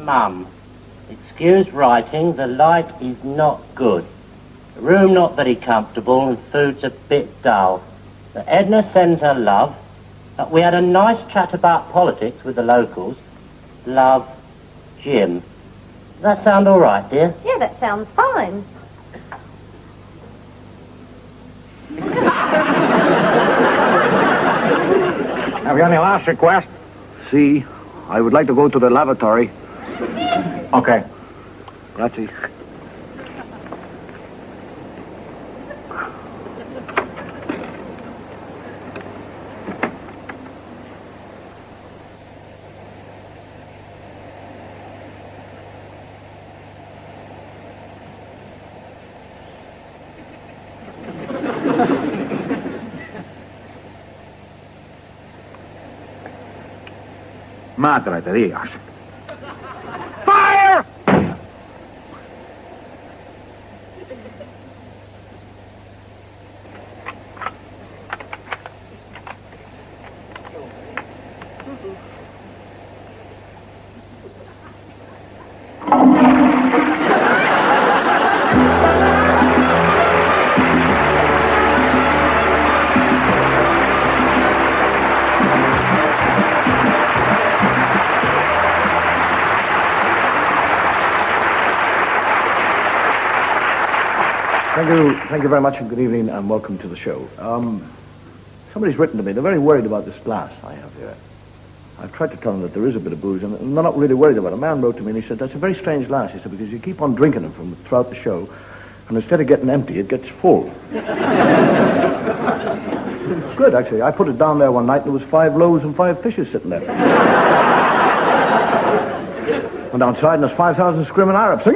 Mum. Excuse writing, the light is not good. The room not very comfortable and food's a bit dull. But Edna sends her love. We had a nice chat about politics with the locals. Love, Jim. Does that sound all right, dear? Yeah, that sounds fine. Have you any last request? See, I would like to go to the lavatory. Okay. Grazie. Madre de Dios. Fire! Thank you very much, and good evening, and welcome to the show. Somebody's written to me. They're very worried about this glass I have here. I've tried to tell them that there is a bit of booze, and they're not really worried about it. A man wrote to me, and he said, that's a very strange glass. He said, because you keep on drinking it from throughout the show, and instead of getting empty, it gets full. It's good, actually. I put it down there one night, and there was 5 loaves and 5 fishes sitting there. Went outside, and there's 5,000 screaming Arabs saying,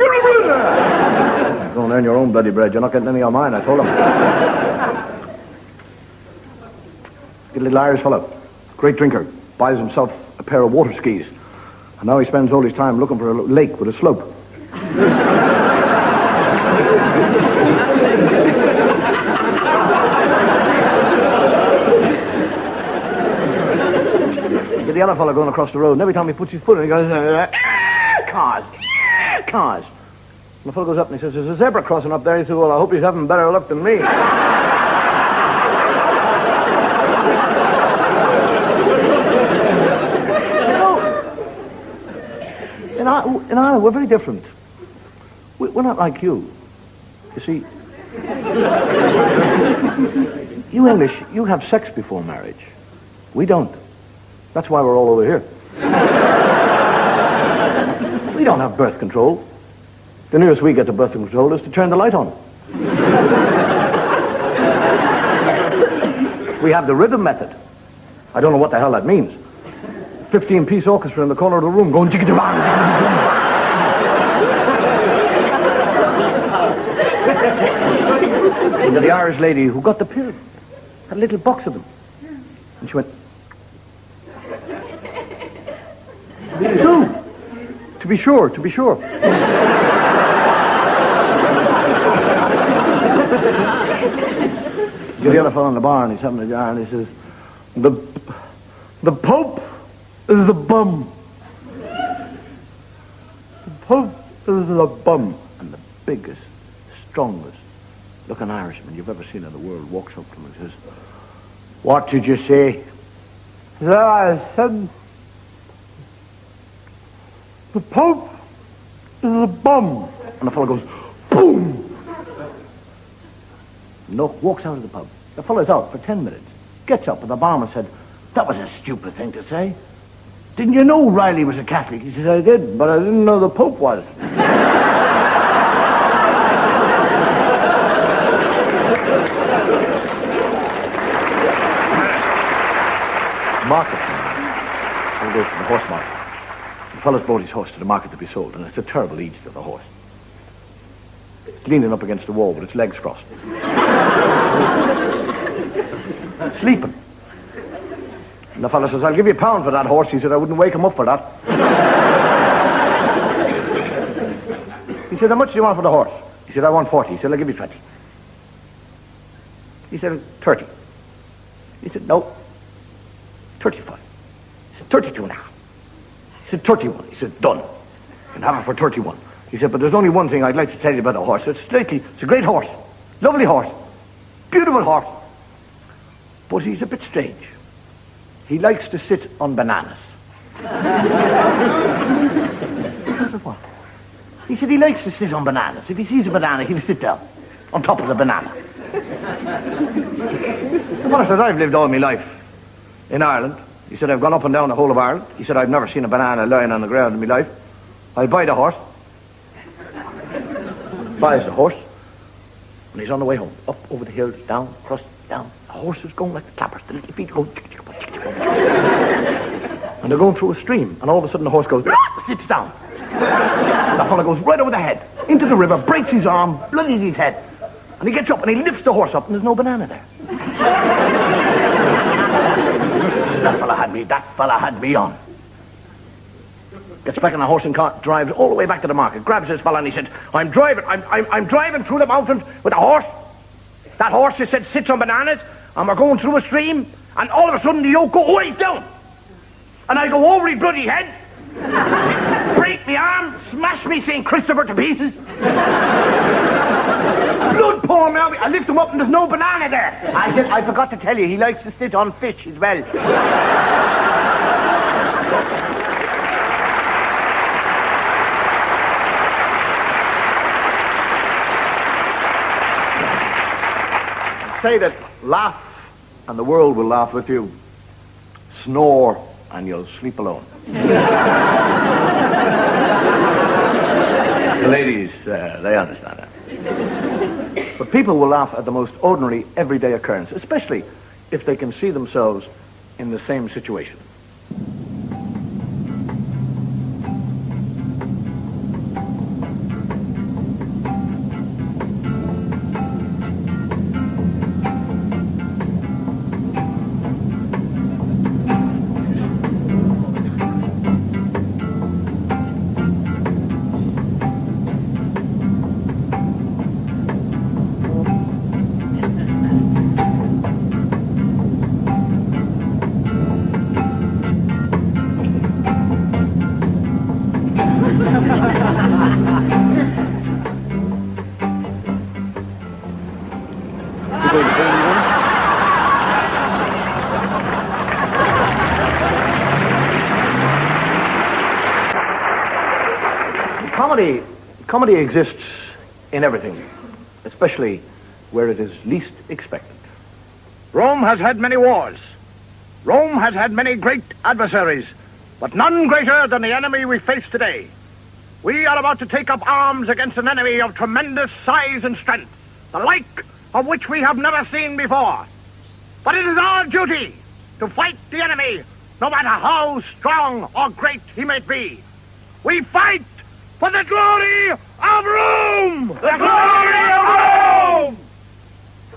go and earn your own bloody bread. You're not getting any of mine, I told him. Get a little Irish fellow, great drinker, buys himself a pair of water skis, and now he spends all his time looking for a lake with a slope. Get the other fellow going across the road, and every time he puts his foot in, he goes, cars, cars. And the fellow goes up and he says, there's a zebra crossing up there. He says, well, I hope he's having better luck than me. In Ireland, we're very different. We're not like you. You see, you English, you have sex before marriage. We don't. That's why we're all over here. We don't have birth control. The nearest we get to birth control is to turn the light on. We have the rhythm method. I don't know what the hell that means. 15-piece orchestra in the corner of the room going jiggy-jabang. And the Irish lady who got the pill had a little box of them. And she went, to be sure. The other fellow in the barn, he's having a jar, and he says, the Pope is the bum. The Pope is the bum. And the biggest, strongest looking Irishman you've ever seen in the world walks up to him and says, what did you say? I said, the Pope is a bum. And the fellow goes, boom! No, walks out of the pub. The fellow's out for 10 minutes. Gets up, and the barman said, that was a stupid thing to say. Didn't you know Riley was a Catholic? He says, I did, but I didn't know the Pope was. Market. We'll go to the horse market. The fellow's brought his horse to the market to be sold, and it's a terrible age to the horse. It's leaning up against the wall with its legs crossed. Sleeping. And the fellow says, I'll give you £1 for that horse. He said, I wouldn't wake him up for that. He said, how much do you want for the horse? He said, I want 40. He said, I'll give you 20. He said, 30. He said, no. 35. He said, 32 now. He said, 31. He said, done. can have it for 31. He said, but there's only one thing I'd like to tell you about the horse. It's a great horse. Lovely horse. Beautiful horse. But he's a bit strange. He likes to sit on bananas. Because of what? He said he likes to sit on bananas. If he sees a banana, he'll sit down on top of the banana. The fellow said, I've lived all my life in Ireland. He said, I've gone up and down the whole of Ireland. He said, I've never seen a banana lying on the ground in my life. I'll buy the horse. Buys the horse. And he's on the way home. Up over the hills, down, across, down. The horse is going like the clappers. The little feet go. And they're going through a stream. And all of a sudden the horse goes, sits down. And the fellow goes right over the head, into the river, breaks his arm, bloodies his head. And he gets up and he lifts the horse up and there's no banana there. That fella had me on. Gets back on the horse and cart, drives all the way back to the market, grabs this fella and he said, I'm driving through the mountains with a horse. That horse, he said, sits on bananas and we're going through a stream and all of a sudden the yoke goes right down. And I go over his bloody head, break my arm, smash me St. Christopher to pieces. Blood pouring out. I lift him up and there's no banana there. I said, I forgot to tell you, he likes to sit on fish as well. Say that laugh and the world will laugh with you. Snore and you'll sleep alone. The ladies, they understand that. But people will laugh at the most ordinary, everyday occurrence, especially if they can see themselves in the same situation. Comedy exists in everything, especially where it is least expected. Rome has had many wars. Rome has had many great adversaries, but none greater than the enemy we face today. We are about to take up arms against an enemy of tremendous size and strength, the like of which we have never seen before. But it is our duty to fight the enemy, no matter how strong or great he may be. We fight for the glory of Rome! The glory of Rome!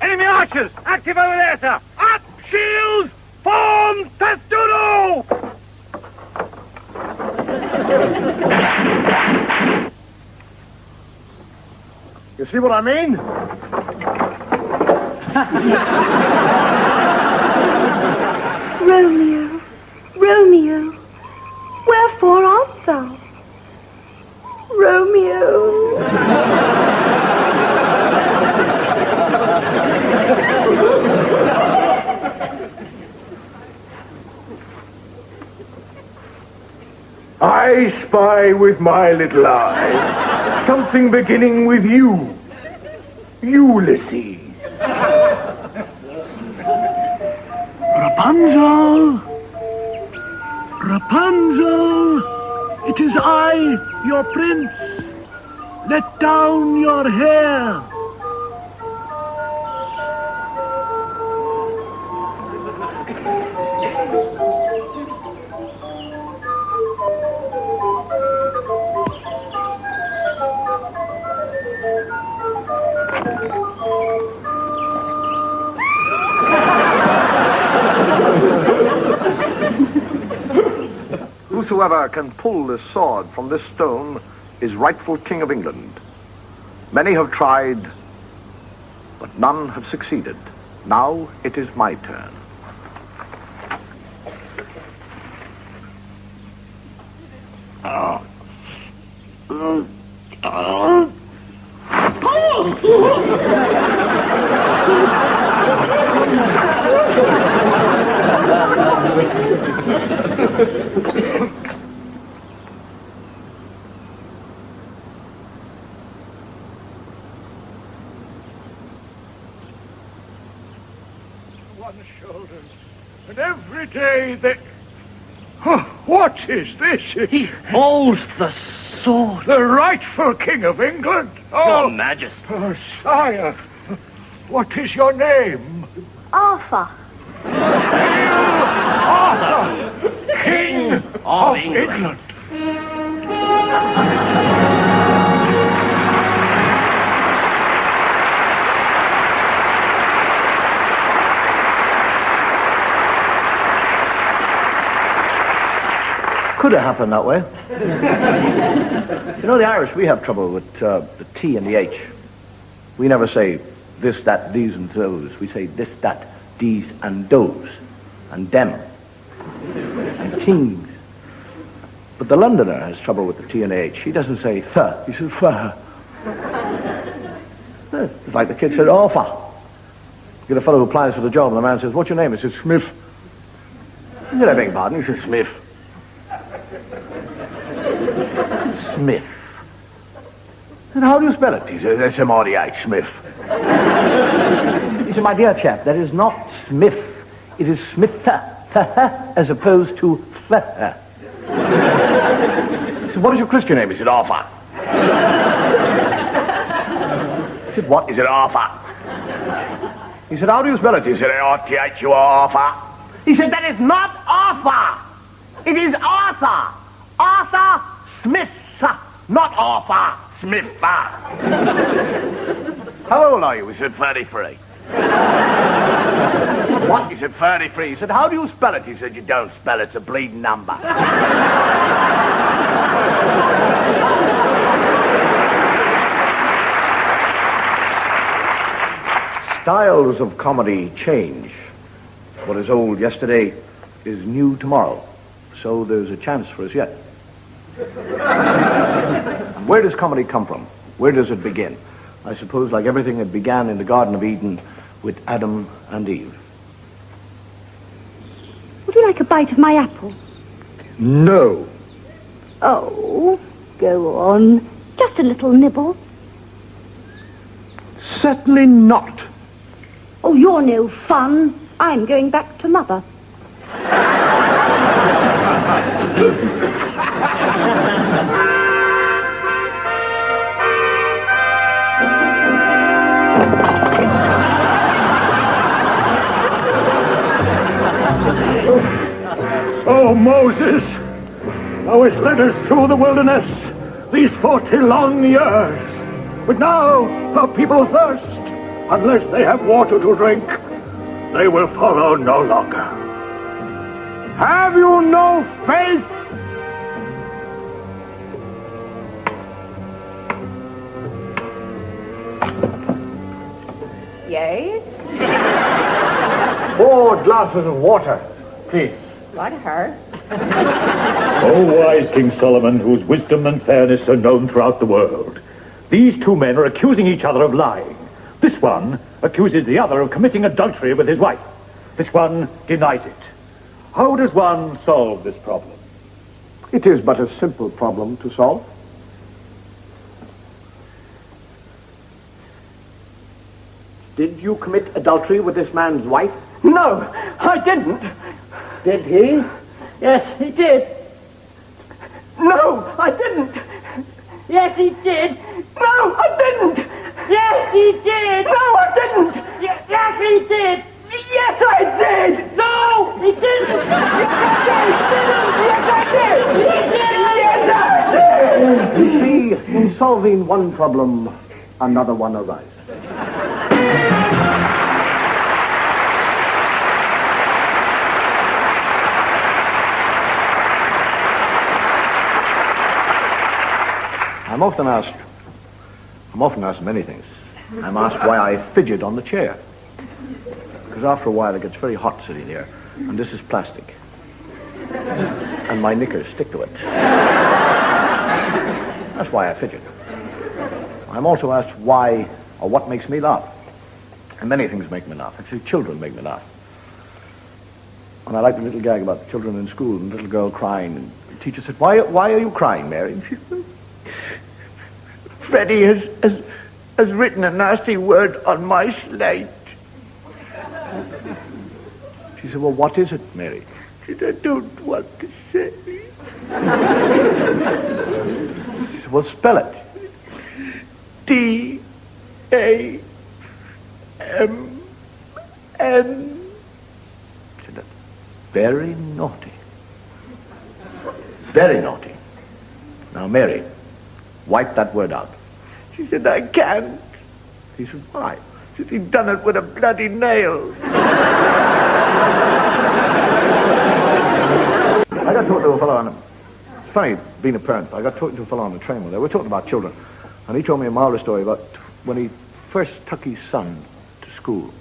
Enemy archers, active over there, sir. Up, shields, form, testudo! You see what I mean? Romeo, Romeo, wherefore art thou? Romeo. I spy with my little eye something beginning with you, Ulysses. Rapunzel! Rapunzel! It is I, your prince. Let down your hair. Whosoever can pull this sword from this stone is rightful King of England. Many have tried, but none have succeeded. Now it is my turn. One's shoulders. And every day they... Oh, what is this? He holds the sword. The rightful King of England? Oh, Your Majesty. oh, sire. What is your name? Arthur. Arthur, King of England. Could have happened that way. You know, the Irish, we have trouble with the T and the H. We never say this, that, these, and those. We say this, that, these, and those, and them, and kings. But the Londoner has trouble with the T and the H. He doesn't say th, he says fa. It's like the kid said, Arthur. You get a fellow who applies for the job, and the man says, what's your name? He says, Smith. He said, I beg your pardon. He says, Smith. Smith. And how do you spell it? He says, S-M-R-D-H, Smith. He said, my dear chap, that is not Smith. It is Smith, as opposed to He said, what is your Christian name? He said, Arthur. He said, what? He said, Arthur. He said, how do you spell it? He said, A-R-T-H-U-R, Arthur. He said, that is not Arthur. It is Arthur. Arthur Smith, not Arthur Smith. How old are you? He said, 33. What? He said, 33. He said, how do you spell it? He said, you don't spell it, it's a bleeding number. Styles of comedy change. What is old yesterday is new tomorrow. So there's a chance for us yet. Where does comedy come from? Where does it begin? I suppose, like everything, it began in the Garden of Eden with Adam and Eve. Would you like a bite of my apple? No. Oh, go on. Just a little nibble. Certainly not. Oh, you're no fun. I'm going back to Mother. Oh, Moses, thou hast led us through the wilderness these 40 long years. But now our people thirst. Unless they have water to drink, they will follow no longer. Have you no faith? Yes? 4 glasses of water, please. What her? O wise King Solomon, whose wisdom and fairness are known throughout the world. These two men are accusing each other of lying. This one accuses the other of committing adultery with his wife. This one denies it. How does one solve this problem? It is but a simple problem to solve. Did you commit adultery with this man's wife? No, I didn't. Did he? Yes, he did. No, I didn't. Yes, he did. No, I didn't. Yes, he did. No, I didn't. Yes, he did. Yes, I did. No, he didn't. Yes, I did. Yes, I did. You see, in solving one problem, another one arises. I'm often asked many things. I'm asked why I fidget on the chair. Because after a while it gets very hot sitting here, and this is plastic. And my knickers stick to it. That's why I fidget. I'm also asked why or what makes me laugh. And many things make me laugh. Actually, children make me laugh. And I like the little gag about the children in school and the little girl crying. And the teacher said, why are you crying, Mary? And she said, Freddie has written a nasty word on my slate. She said, well, what is it, Mary? She said, I don't want to say. She said, well, spell it. D-A-M-N. She said, that's very naughty. Very naughty. Now, Mary, wipe that word out. She said, I can't. He said, why? She said, he'd done it with a bloody nail. I got talking to a fellow on it's funny being a parent. I got talking to a fellow on the train one day. We were talking about children, and he told me a marvelous story about when he first took his son to school,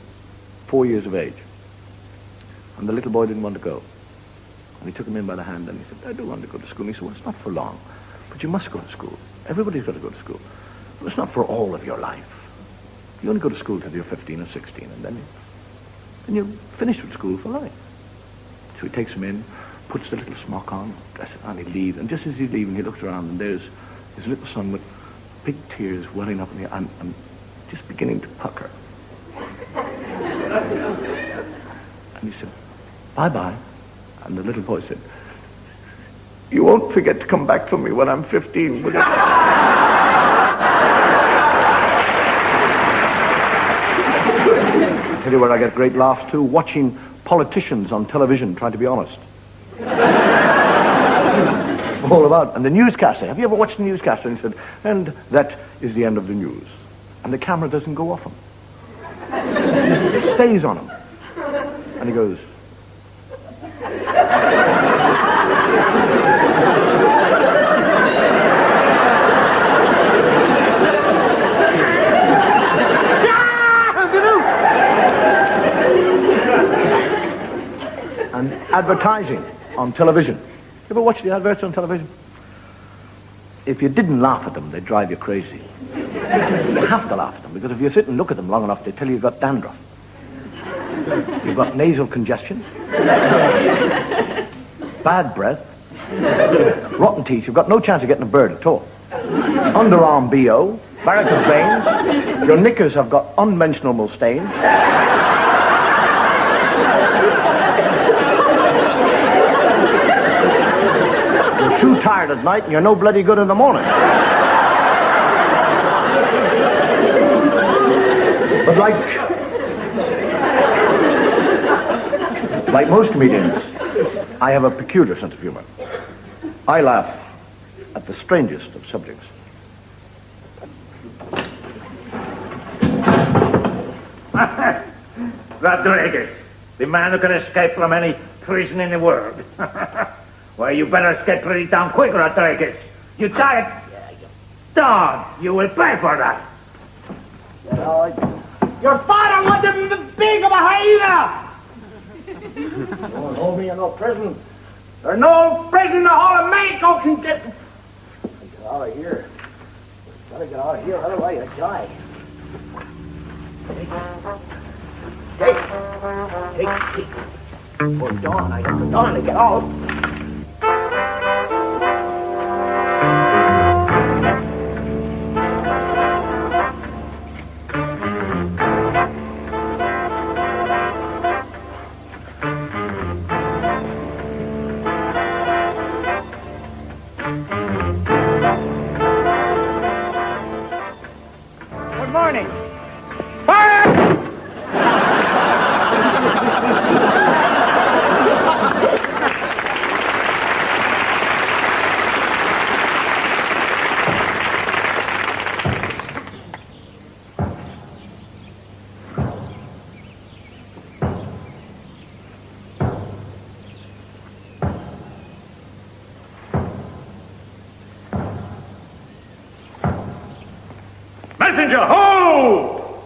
4 years of age, and the little boy didn't want to go. And he took him in by the hand and he said, I don't want to go to school. And he said, well, it's not for long, but you must go to school. Everybody's got to go to school. But it's not for all of your life. You only go to school till you're 15 or 16, and then you're finished with school for life. So he takes him in, puts the little smock on, dresses, and he leaves. And just as he's leaving, he looks around, and there's his little son with big tears welling up in the and just beginning to pucker. And he said, bye-bye. And the little boy said, You won't forget to come back for me when I'm 15, will you? I tell you where I get great laughs too, watching politicians on television trying to be honest. All about. And the newscaster, have you ever watched the newscaster? And he said, and that is the end of the news. And the camera doesn't go off him. It stays on him. And he goes, and advertising on television. You ever watch the adverts on television? If you didn't laugh at them, they'd drive you crazy. You have to laugh at them, because if you sit and look at them long enough, they tell you you've got dandruff. You've got nasal congestion, bad breath, rotten teeth. You've got no chance of getting a bird at all. Underarm BO, varicose veins. Your knickers have got unmentionable stains. You're too tired at night and you're no bloody good in the morning. But like most comedians, I have a peculiar sense of humor. I laugh at the strangest of subjects. Rodriguez, the man who can escape from any prison in the world. Well, you better escape pretty down quick, Rodriguez. You tired? Dog, you will pay for that. Your father wasn't big of a hyena! Don't hold me in no prison. There's no prison in the whole of Mexico can get... Get out of here. Gotta get out of here, otherwise I die. Take. Oh, Dawn, I got the dawn to get out. Good morning. Fire! Messenger, ho!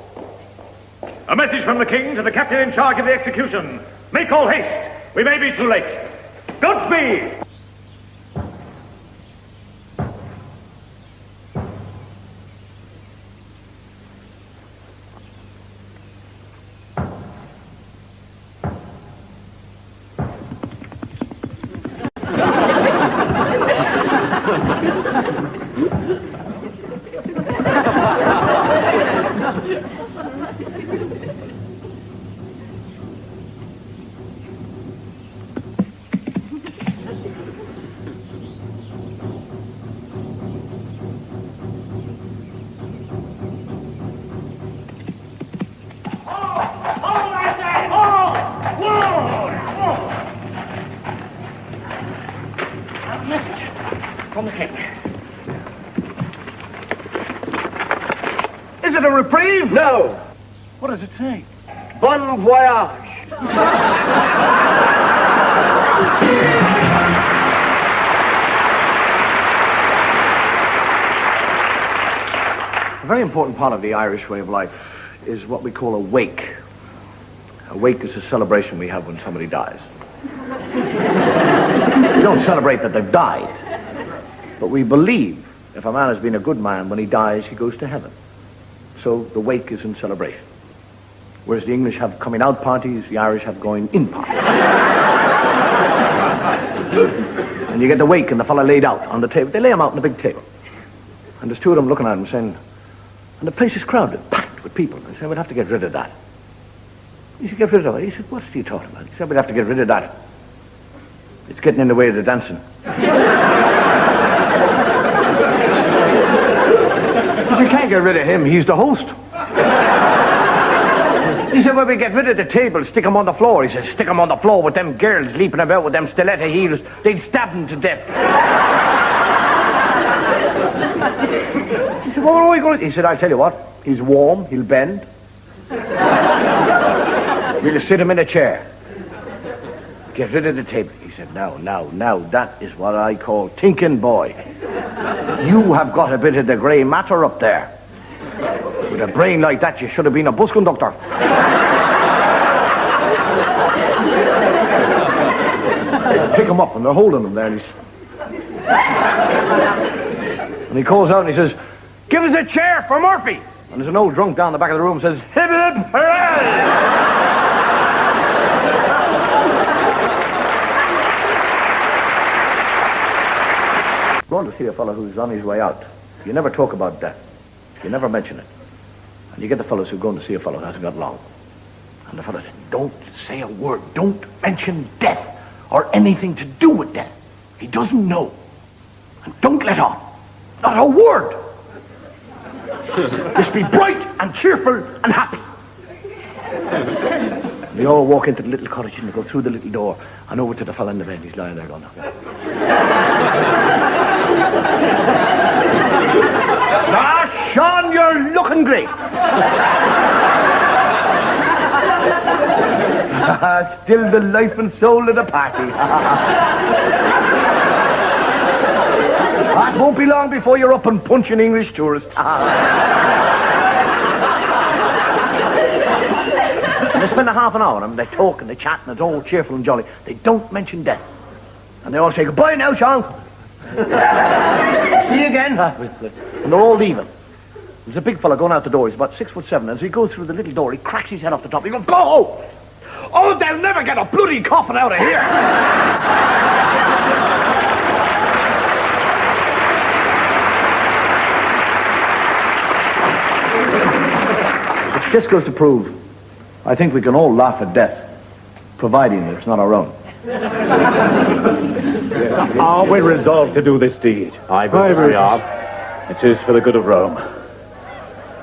A message from the king to the captain in charge of the execution. Make all haste. We may be too late. Godspeed! it a reprieve? No. What does it say? Bon voyage. A very important part of the Irish way of life is what we call a wake. A wake is a celebration we have when somebody dies. We don't celebrate that they've died, but we believe if a man has been a good man, when he dies, he goes to heaven. So the wake is in celebration. Whereas the English have coming out parties, the Irish have going in parties. And you get the wake and the fella laid out on the table. They lay him out on a big table. And there's two of them looking at him saying, and the place is crowded, packed with people. They say, we'll have to get rid of that. He said, get rid of it. He said, what's he talking about? He said, we'll have to get rid of that. It's getting in the way of the dancing. But we can't get rid of him. He's the host. He said, well, we get rid of the table, stick him on the floor. He said, stick him on the floor with them girls leaping about with them stiletto heels. They'd stab him to death. He said, well, what are we going to do? He said, I'll tell you what. He's warm. He'll bend. We'll sit him in a chair. Get rid of the table. He said, now, that is what I call thinking, boy. You have got a bit of the grey matter up there. With a brain like that, you should have been a bus conductor. Pick him up, and they're holding him there, and he calls out and he says, give us a chair for Murphy. And there's an old drunk down the back of the room says, hip hip hooray! Going to see a fellow who's on his way out. You never talk about death. You never mention it. And you get the fellows who are going to see a fellow who hasn't got long. And the fellow says, don't say a word. Don't mention death or anything to do with death. He doesn't know. And don't let on. Not a word. Just be bright and cheerful and happy. They all walk into the little cottage and they go through the little door and over to the fellow in the bed. He's lying there going, ah, Sean, you're looking great. Still the life and soul of the party. It won't be long before you're up and punching English tourists. They spend a half an hour and they talk and they chat and it's all cheerful and jolly. They don't mention death. And they all say, goodbye now, Sean. See you again. And they're all leaving. There's a big fella going out the door. He's about 6'7", and as he goes through the little door, he cracks his head off the top. He goes, go! Oh, they'll never get a bloody coffin out of here. Which just goes to prove, I think we can all laugh at death, providing it's not our own. Are we resolved to do this deed? I believe we are. It is for the good of Rome.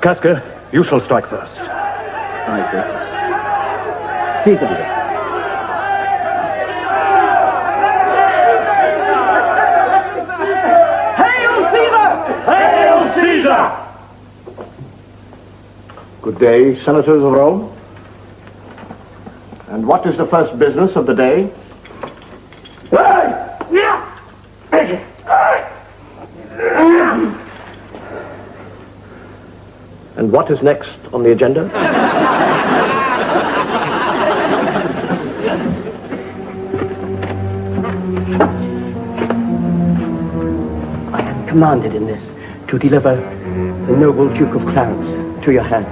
Casca, you shall strike first. I agree. Caesar. Hail Caesar! Hail Caesar! Good day, senators of Rome. And what is the first business of the day? And what is next on the agenda? I am commanded in this to deliver the noble Duke of Clarence to your hands.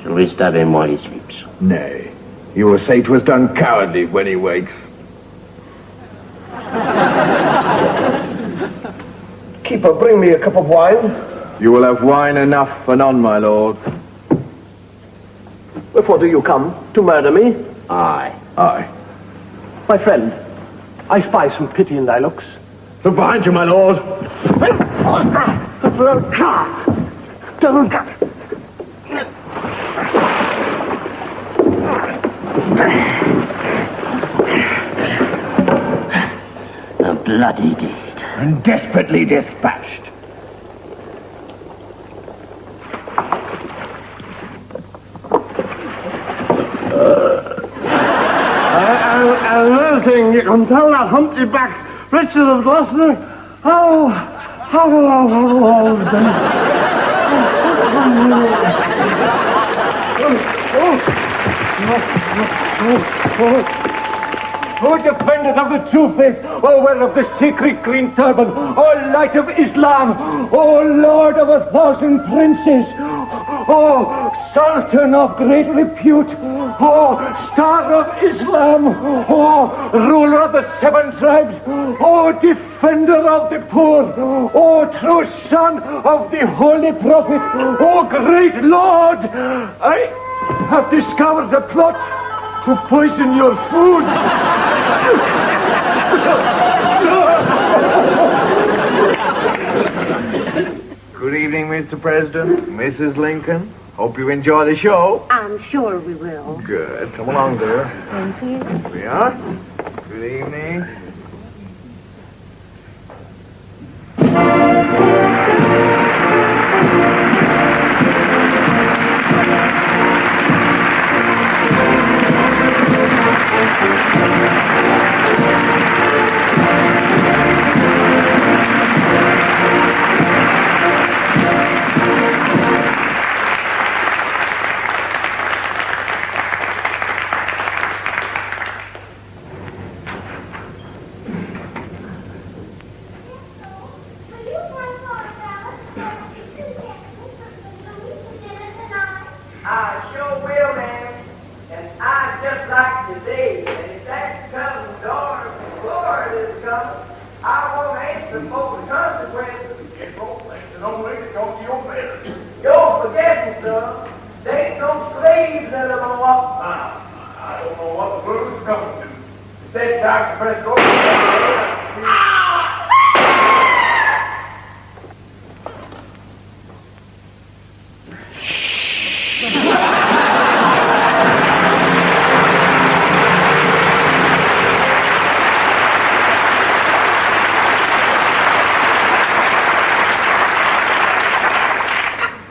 Shall we stab him while he sleeps? Nay. You will say 'twas done cowardly when he wakes. Keeper, bring me a cup of wine. You will have wine enough and on, my lord. Wherefore do you come? To murder me? Aye. Aye. My friend, I spy some pity in thy looks. Look behind you, my lord. A bloody deed. and desperately dispatched. Another thing, you can tell that humpty-backed Richard of Gloucester O defenders of the true faith, O wearer of the sacred green turban, O light of Islam, O lord of 1,000 princes, O sultan of great repute, O star of Islam, O ruler of the 7 tribes, O defender of the poor, O true son of the holy prophet, O great Lord, I have discovered a plot to poison your food. Good evening, Mr. President, Mrs. Lincoln. Hope you enjoy the show. I'm sure we will. Good. Come along, dear. Thank you. Here we are. Good evening.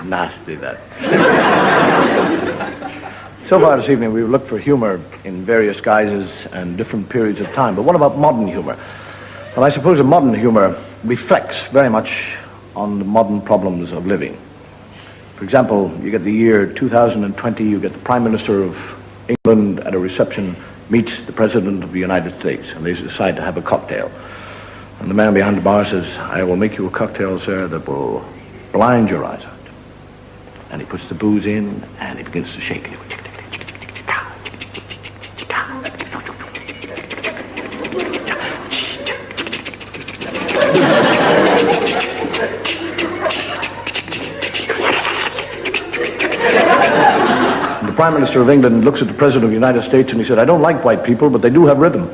Nasty, that. So far this evening, we've looked for humor in various guises and different periods of time. But what about modern humor? Well, I suppose that modern humor reflects very much on the modern problems of living. For example, you get the year 2020, you get the Prime Minister of England at a reception, meets the President of the United States, and they decide to have a cocktail. And the man behind the bar says, "I will make you a cocktail, sir, that will blind your eyes out." And he puts the booze in, and he begins to shake it. And the Prime Minister of England looks at the President of the United States, and he said, "I don't like white people, but they do have rhythm."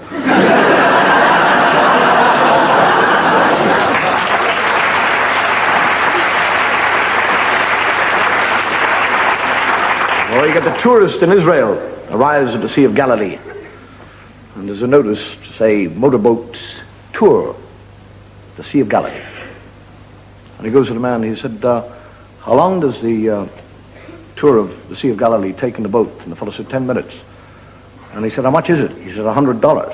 Or you get the tourist in Israel arrives at the Sea of Galilee, and there's a notice to say motorboats tour the Sea of Galilee. And he goes to the man, he said, "How long does the tour of the Sea of Galilee take in the boat?" And the fellow said, 10 minutes. And he said, "How much is it?" He said, $100.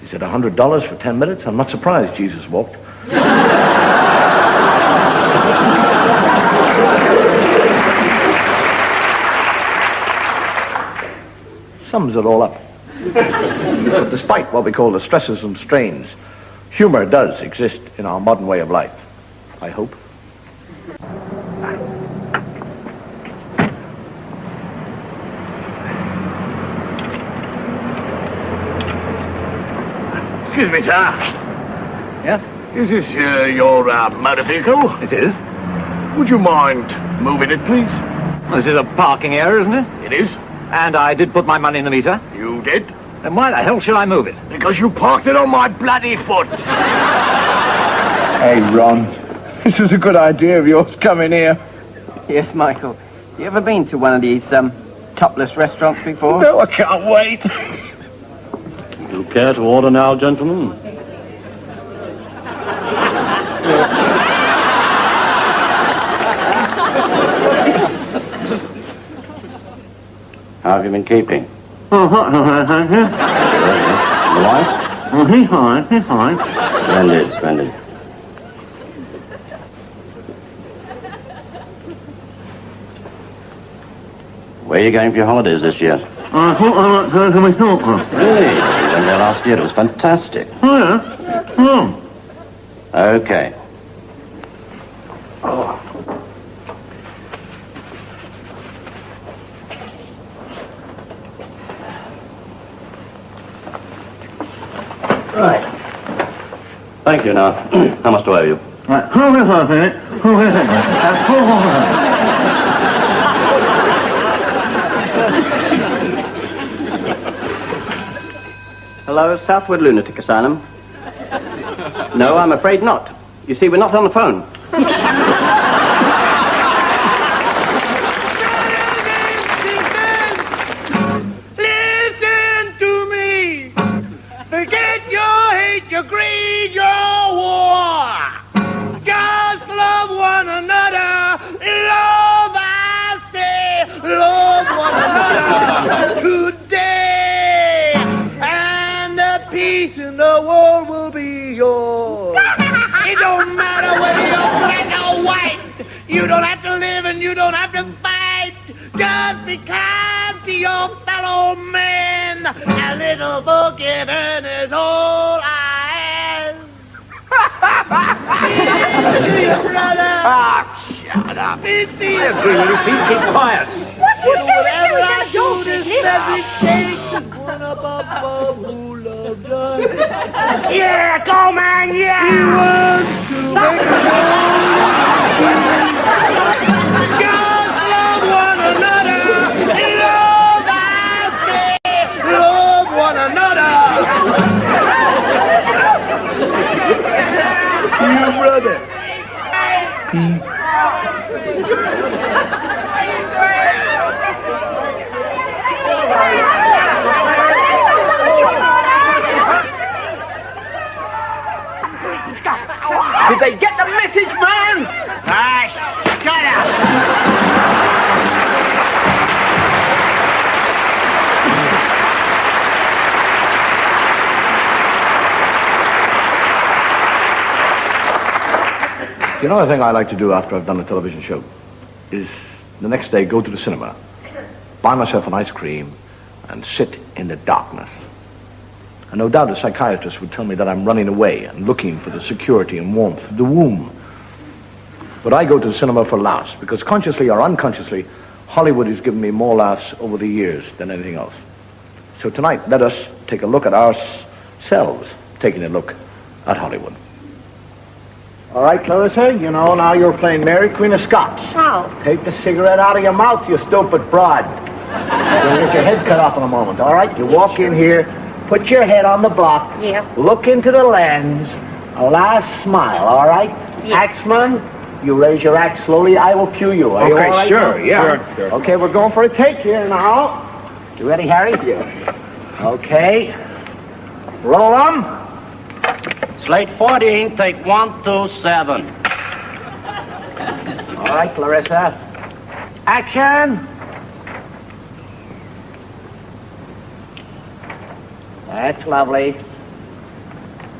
He said, $100 for 10 minutes? I'm not surprised Jesus walked. Sums it all up. But despite what we call the stresses and strains, humor does exist in our modern way of life, I hope. Excuse me, sir. Yes? Is this your motor vehicle? It is. Would you mind moving it, please? Well, this is a parking area, isn't it? It is. And I did put my money in the meter. You did? Then why the hell should I move it? Because you parked it on my bloody foot. Hey, Ron. This was a good idea of yours coming here. Yes, Michael. You ever been to one of these, topless restaurants before? No, I can't wait. You care to order now, gentlemen? How have you been keeping? Oh, thank you. The wife? Oh, he's fine, he's fine. Splendid, splendid. Where are you going for your holidays this year? I thought I might go to my daughter. Really? You went there last year. It was fantastic. Oh, yeah? Oh. Okay. Right. Thank you now. How much do I owe you? Right. Hold on a minute. Hold on a minute. Hello, Southwood Lunatic Asylum. No, I'm afraid not. You see, we're not on the phone. Listen to me. Forget your hate, your greed, your war. Just love one another. Love, I say, love one another today. And the peace in the world will be yours. It don't matter whether you're black or white. You don't have to live and you don't have to fight. Just be kind to your fellow man. A little forgiving is all I ask. Brother. Ah, shut up. It's the Keep quiet. whatever I do, this message takes one above who loves us. Yeah, go man, yeah! He wants to make just love one another. Love, I say, love one another. You brother. Did they get the message, man? Shut up! You know, the thing I like to do after I've done a television show is the next day go to the cinema, buy myself an ice cream, and sit in the darkness. And no doubt a psychiatrist would tell me that I'm running away and looking for the security and warmth of the womb. But I go to the cinema for laughs, because consciously or unconsciously, Hollywood has given me more laughs over the years than anything else. So tonight, let us take a look at ourselves, taking a look at Hollywood. All right, Clarissa, you know, now you're playing Mary, Queen of Scots. How? Take the cigarette out of your mouth, you stupid broad. You'll get your head cut off in a moment, all right? You walk in here, put your head on the block, look into the lens, a last smile, all right? Axeman, you raise your axe slowly, I will cue you. Are you all right sure, now? yeah. Sure. Okay, we're going for a take here now. You ready, Harry? Yeah. Okay. Roll 'em. Slate 14, take 1, 2, 7. All right, Clarissa. Action! That's lovely.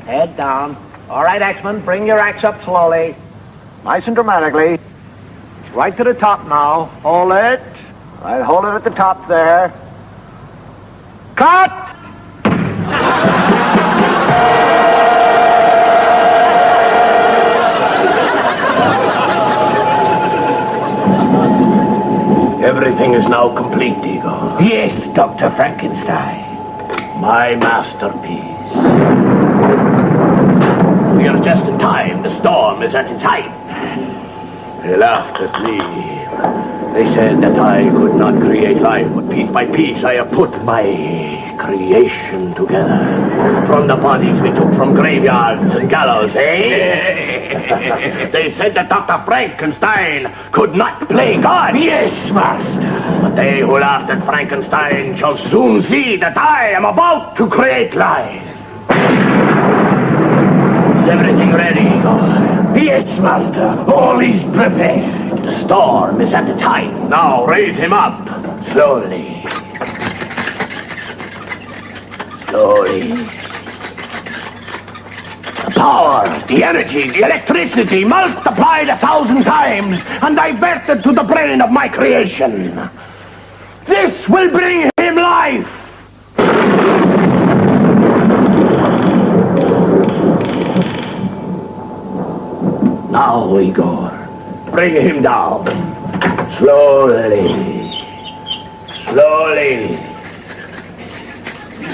Head down. All right, Axeman, bring your axe up slowly. Nice and dramatically. Right to the top now. Hold it. All right, hold it at the top there. Cut! Everything is now complete, Igor. Yes, Dr. Frankenstein. My masterpiece. We are just in time. The storm is at its height. They laughed at me. They said that I could not create life, but piece by piece I have put my creation together. From the bodies we took from graveyards and gallows, eh? They said that Dr. Frankenstein could not play God. Yes, master. But they who laughed at Frankenstein shall soon see that I am about to create life. Is everything ready, Igor? Yes, master. All is prepared. The storm is at its height. Now raise him up, slowly. slowly. The power, the energy, the electricity multiplied 1,000 times and diverted to the brain of my creation. This will bring him life. Now, Igor, bring him down. Slowly. Slowly.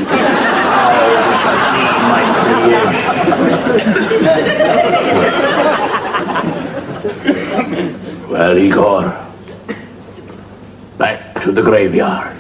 Now we shall see my creation. Well, Igor, back to the graveyard.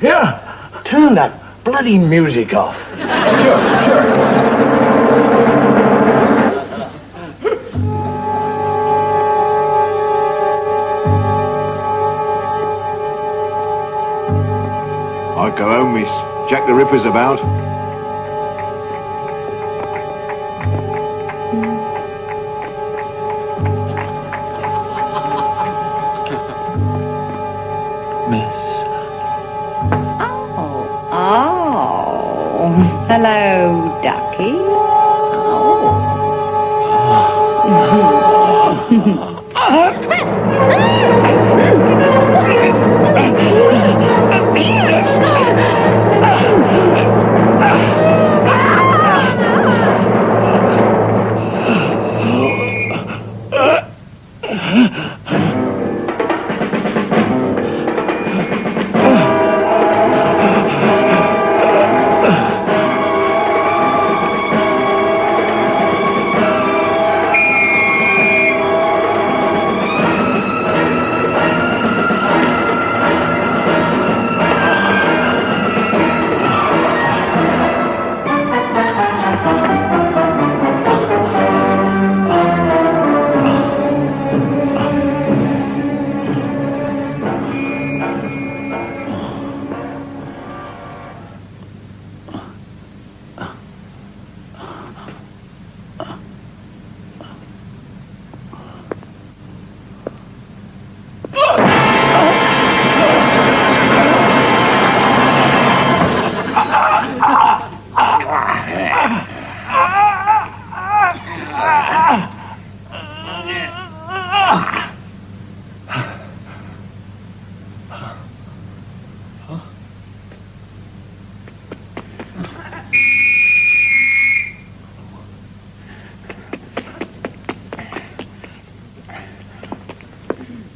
Here, turn that bloody music off. Sure. I'd go home, miss. Jack the Ripper's about. Hello, Ducky.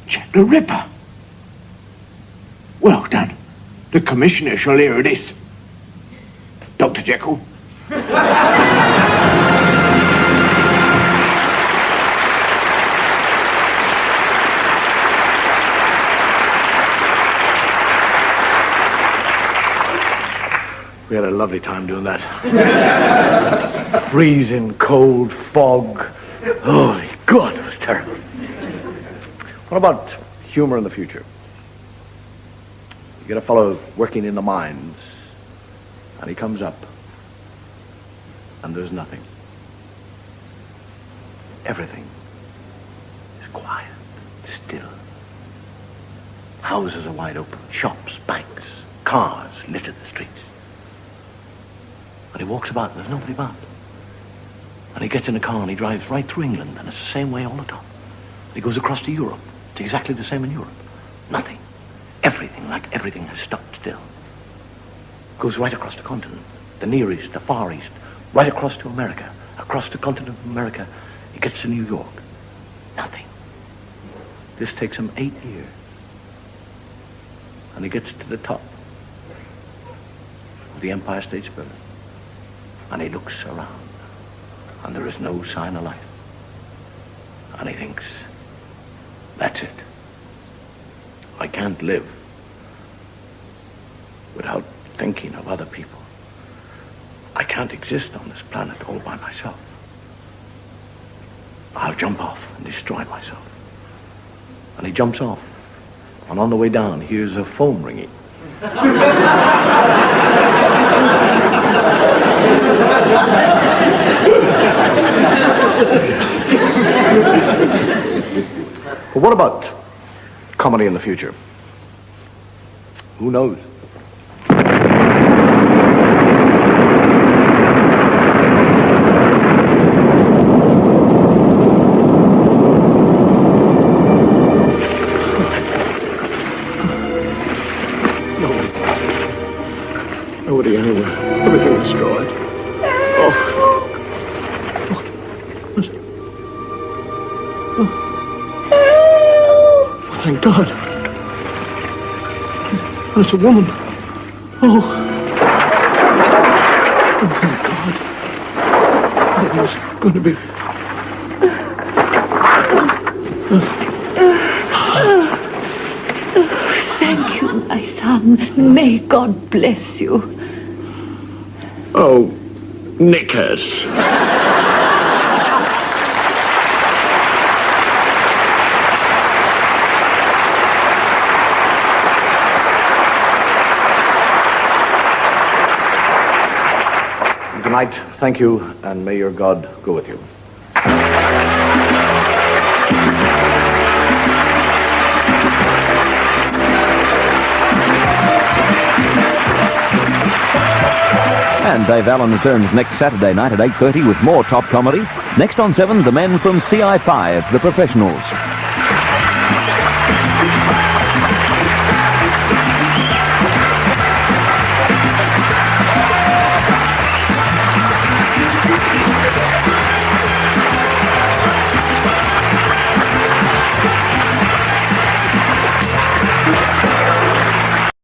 Jack the Ripper. Well done. The Commissioner shall hear of this. Dr. Jekyll. We had a lovely time doing that. Freezing, cold, fog. Holy God, it was terrible. What about humor in the future? You get a fellow working in the mines, and he comes up, and there's nothing. Everything is quiet, still. Houses are wide open, shops, banks, cars litter the streets. And he walks about, and there's nobody about. And he gets in a car, and he drives right through England, and it's the same way all the time. He goes across to Europe. It's exactly the same in Europe. Nothing. Everything, like everything, has stopped still. Goes right across the continent. The Near East, the Far East. right across to America, across the continent of America. He gets to New York. Nothing. This takes him 8 years. And he gets to the top of the Empire State Building. And he looks around. And there is no sign of life. And he thinks, that's it. I can't live without thinking of other people. I can't exist on this planet all by myself. I'll jump off and destroy myself. And he jumps off. And on the way down, he hears a phone ringing. But what about comedy in the future? Who knows? Nobody anywhere. Everything destroyed. Oh, thank God. It's a woman. Oh, thank God. It was going to be... Thank you, my son. May God bless you. Oh, knickers. Good night, thank you, and may your God go with you. And Dave Allen returns next Saturday night at 8:30 with more top comedy. Next on 7, the men from CI5, The Professionals.